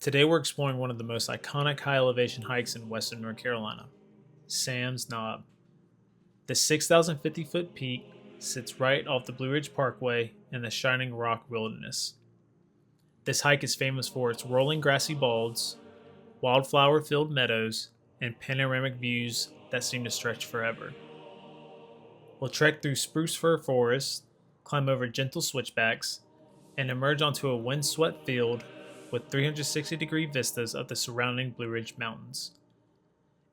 Today we're exploring one of the most iconic high elevation hikes in western North Carolina, Sam's Knob. The 6,050-foot peak sits right off the Blue Ridge Parkway in the Shining Rock Wilderness. This hike is famous for its rolling grassy balds, wildflower filled meadows, and panoramic views that seem to stretch forever. We'll trek through spruce fir forests, climb over gentle switchbacks, and emerge onto a windswept field with 360-degree vistas of the surrounding Blue Ridge Mountains.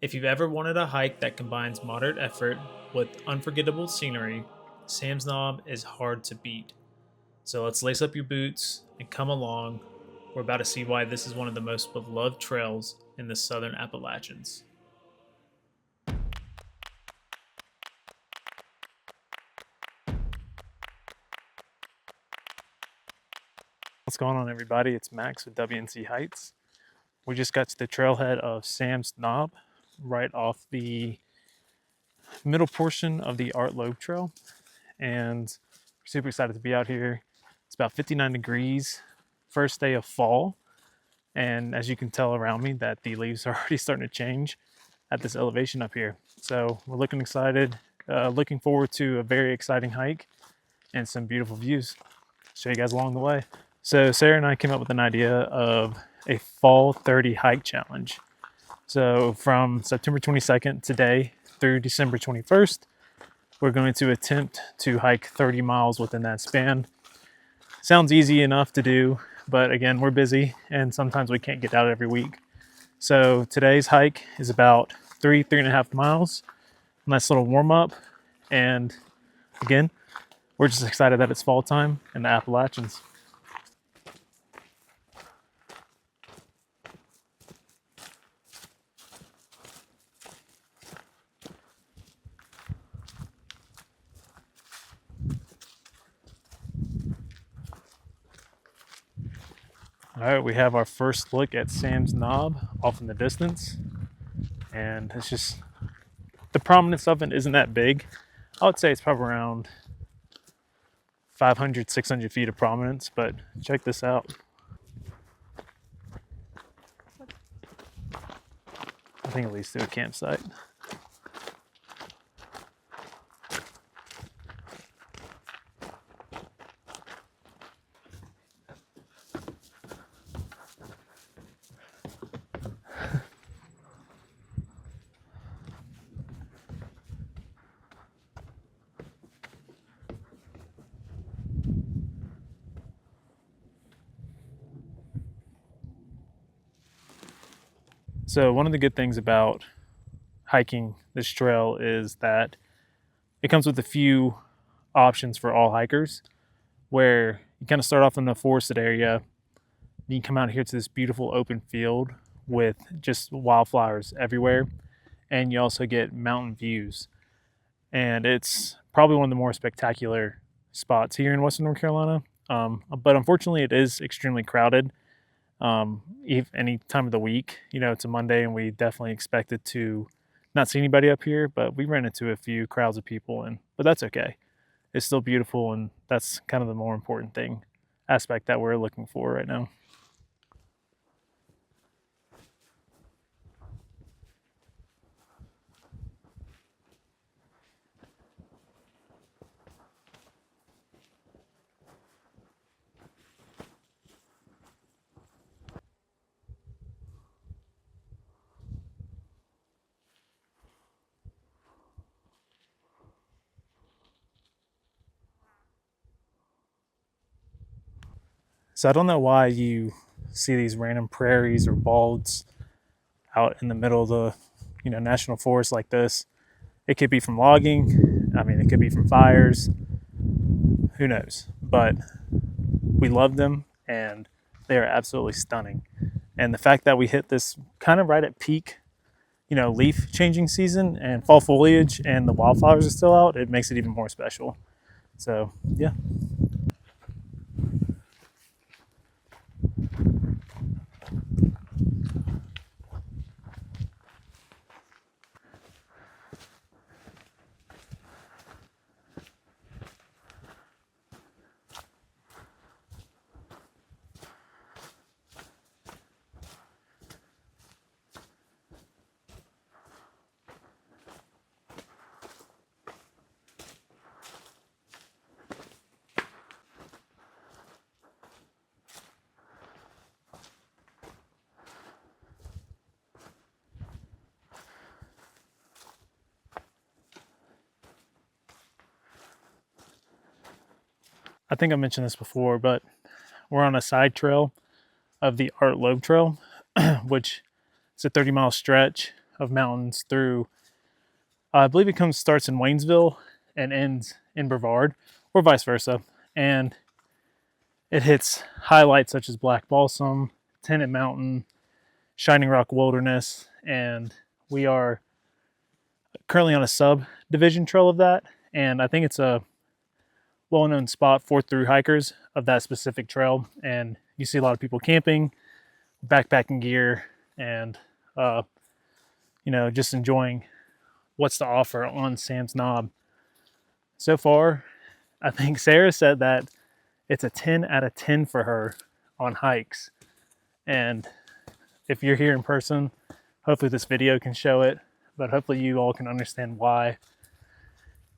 If you've ever wanted a hike that combines moderate effort with unforgettable scenery, Sam's Knob is hard to beat. So let's lace up your boots and come along. We're about to see why this is one of the most beloved trails in the southern Appalachians. What's going on, everybody? It's Max with WNC Heights. We just got to the trailhead of Sam's Knob, right off the middle portion of the Art Loeb Trail, and we're super excited to be out here. It's about 59 degrees, first day of fall, and as you can tell around me that the leaves are already starting to change at this elevation up here. So we're looking excited, looking forward to a very exciting hike and some beautiful views. Show you guys along the way. So Sarah and I came up with an idea of a fall 30 hike challenge. So from September 22nd today through December 21st, we're going to attempt to hike 30 miles within that span. Sounds easy enough to do, but again, we're busy and sometimes we can't get out every week. So today's hike is about 3.5 miles. Nice little warm up. And again, we're just excited that it's fall time in the Appalachians. All right, we have our first look at Sam's Knob off in the distance. And it's just, the prominence of it isn't that big. I would say it's probably around 500, 600 feet of prominence, but check this out. I think it leads to a campsite. So one of the good things about hiking this trail is that it comes with a few options for all hikers, where you kind of start off in the forested area. You come out here to this beautiful open field with just wildflowers everywhere, and you also get mountain views. And it's probably one of the more spectacular spots here in Western North Carolina. But unfortunately, it is extremely crowded. Any time of the week, it's a Monday and we definitely expected to not see anybody up here, but we ran into a few crowds of people, but that's okay. It's still beautiful, and that's kind of the more important aspect that we're looking for right now. So I don't know why you see these random prairies or balds out in the middle of the, national forest like this. It could be from logging. I mean, it could be from fires. Who knows? But we love them, and they are absolutely stunning. And the fact that we hit this kind of right at peak, leaf changing season and fall foliage, and the wildflowers are still out, it makes it even more special. So, yeah. I think I mentioned this before, but we're on a side trail of the Art Lobe Trail, which is a 30-mile stretch of mountains through, I believe it starts in Waynesville and ends in Brevard, or vice versa. And it hits highlights such as Black Balsam, Tennant Mountain, Shining Rock Wilderness, and we are currently on a subdivision trail of that. And I think it's a well-known spot for through hikers of that specific trail. And you see a lot of people camping, backpacking gear, and just enjoying what's to offer on Sam's Knob. So far, I think Sarah said that it's a 10 out of 10 for her on hikes. And if you're here in person, hopefully this video can show it, but hopefully you all can understand why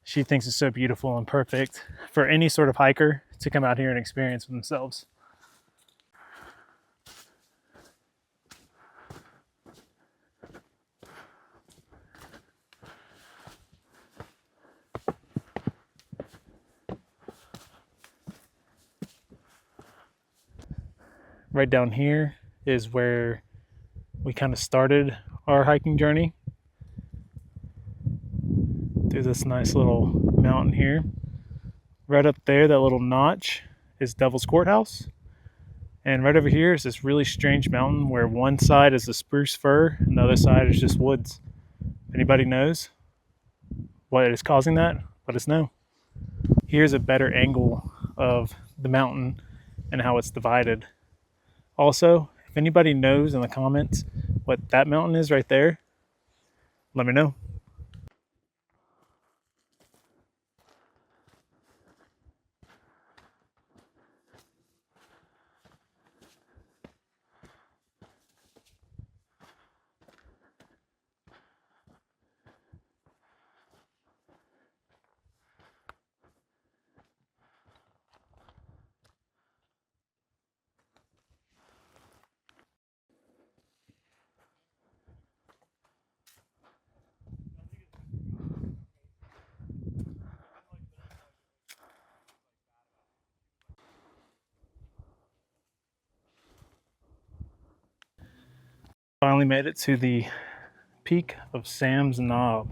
she thinks it's so beautiful and perfect for any sort of hiker to come out here and experience for themselves. Right down here is where we kind of started our hiking journey through this nice little mountain here. Right up there, that little notch is Devil's Courthouse. And right over here is this really strange mountain where one side is the spruce fir and the other side is just woods. If anybody knows what is causing that, let us know. Here's a better angle of the mountain and how it's divided. Also, if anybody knows in the comments what that mountain is right there, let me know. Finally made it to the peak of Sam's Knob.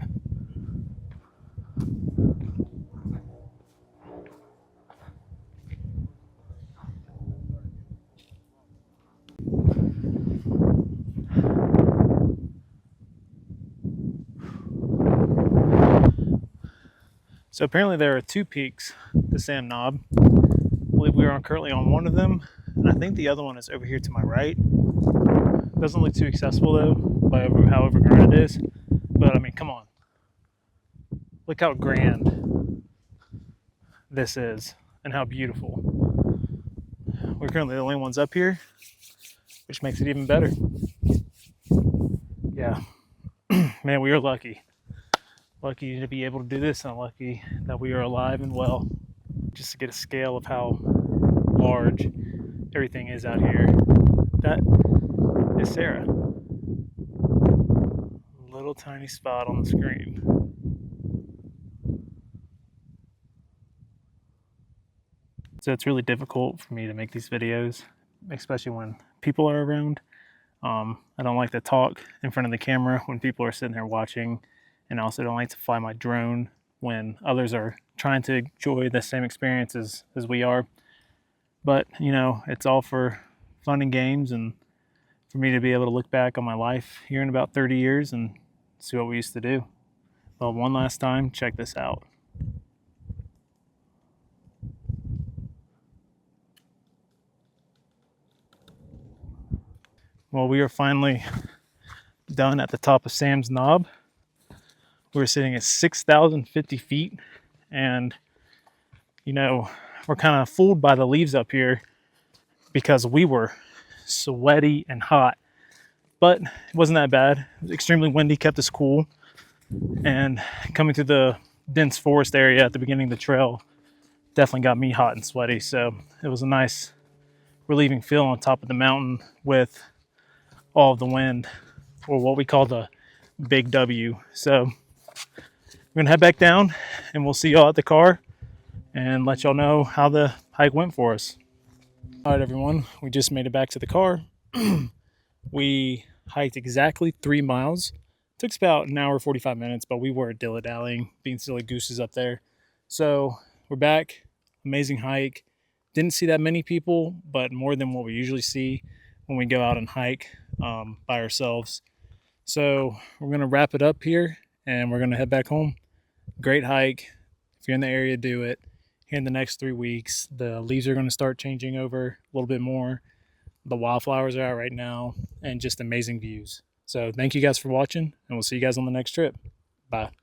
So apparently there are two peaks to Sam Knob. I believe we are currently on one of them, and I think the other one is over here to my right. Doesn't look too accessible though, by how overgrown it is. But I mean, come on. Look how grand this is and how beautiful. We're currently the only ones up here, which makes it even better. Yeah, man, we are lucky. Lucky to be able to do this, and lucky that we are alive and well. Just to get a scale of how large everything is out here. That is Sarah. Little tiny spot on the screen. So it's really difficult for me to make these videos, especially when people are around. I don't like to talk in front of the camera when people are sitting there watching, and I also don't like to fly my drone when others are trying to enjoy the same experiences as we are. But, it's all for fun and games, and for me to be able to look back on my life here in about 30 years and see what we used to do. Well, one last time, check this out. Well, we are finally done at the top of Sam's Knob. We're sitting at 6,050 feet, and we're kind of fooled by the leaves up here because we were sweaty and hot, but it wasn't that bad. It was extremely windy, kept us cool, and coming through the dense forest area at the beginning of the trail definitely got me hot and sweaty. So it was a nice relieving feel on top of the mountain with all of the wind, or what we call the big W. So we're gonna head back down and we'll see y'all at the car and let y'all know how the hike went for us. All right, everyone, we just made it back to the car. We hiked exactly 3 miles. It took us about an hour, 45 minutes, but we were dilly-dallying, being silly gooses up there. So we're back. Amazing hike. Didn't see that many people, but more than what we usually see when we go out and hike by ourselves. So we're going to wrap it up here, and we're going to head back home. Great hike. If you're in the area, do it. Here in the next 3 weeks, the leaves are going to start changing over a little bit more. The wildflowers are out right now, and just amazing views. So thank you guys for watching, and we'll see you guys on the next trip. Bye.